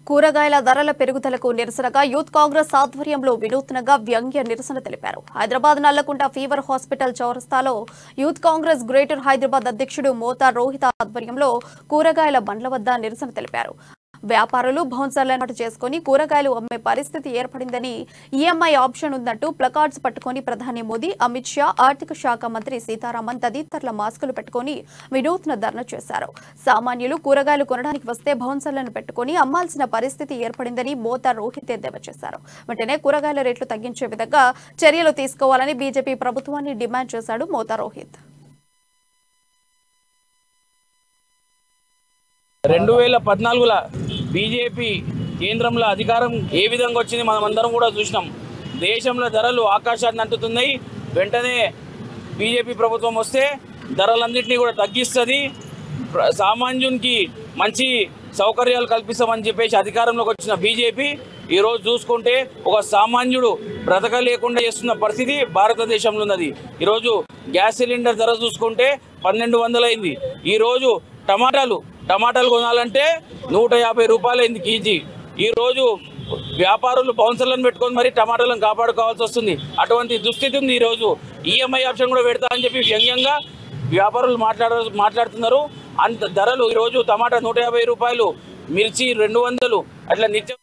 కూరగాయల ధరల పెరుగుదలకు నిరసనగా యూత్ కాంగ్రెస్ ఆధ్వర్యంలో వినూత్నంగా వ్యంగ్య నిరసన తెలిపారు. హైదరాబాద్ నల్లకుంట ఫీవర్ హాస్పిటల్ చౌరస్తాలో యూత్ కాంగ్రెస్ గ్రేటర్ హైదరాబాద్ అధ్యక్షుడు మోతా రోహిత్ ఆధ్వర్యంలో కూరగాయల బండ్ల వద్ద నిరసన తెలిపారు. వ్యాపారులు బౌన్సర్లను ఏర్పాటు చేసుకుని కూరగాయలు అమ్మే పరిస్థితి ఏర్పడిందని, ఈఎంఐ ఆప్షన్ ఉందంటూ ప్లకార్డ్స్ పట్టుకుని ప్రధాని మోదీ, అమిత్ షా, ఆర్థిక శాఖ మంత్రి సీతారామన్ తదితరుల మాస్కులు పెట్టుకుని వినూత్న ధర్నా చేశారు. సామాన్యులు కూరగాయలు కొనడానికి వస్తే బౌన్సర్లను పెట్టుకుని అమ్మాల్సిన పరిస్థితి ఏర్పడిందని మోతా రోహిత్ ఎద్దేవా చేశారు. వెంటనే కూరగాయల రేట్లు తగ్గించే విధంగా చర్యలు తీసుకోవాలని బీజేపీ ప్రభుత్వాన్ని డిమాండ్ చేశాడు మోతా రోహిత్. 2014లో బీజేపీ కేంద్రంలో అధికారం ఏ విధంగా వచ్చింది మనమందరం కూడా చూసినాం. దేశంలో ధరలు ఆకాశాన్ని అంటుతున్నాయి. వెంటనే బీజేపీ ప్రభుత్వం వస్తే ధరలన్నింటినీ కూడా తగ్గిస్తుంది, సామాన్యునికి మంచి సౌకర్యాలు కల్పిస్తామని చెప్పేసి అధికారంలోకి వచ్చిన బీజేపీ ఈరోజు చూసుకుంటే ఒక సామాన్యుడు బ్రతకలేకుండా చేస్తున్న పరిస్థితి భారతదేశంలో ఉన్నది. ఈరోజు గ్యాస్ సిలిండర్ ధర చూసుకుంటే 1200 అయింది. ఈరోజు టమాటాలు కొనాలంటే 150 రూపాయలు అయింది కేజీ. ఈరోజు వ్యాపారులు బౌన్సర్లను పెట్టుకొని మరి టమాటాలను కాపాడుకోవాల్సి వస్తుంది. అటువంటి దుస్థితి ఉంది. ఈరోజు ఈఎంఐ ఆప్షన్ కూడా పెడతా అని చెప్పి వ్యంగ్యంగా వ్యాపారులు మాట్లాడుతున్నారు. అంత ధరలు ఈరోజు టమాటా 150 రూపాయలు, మిర్చి 200, అట్లా నిత్యం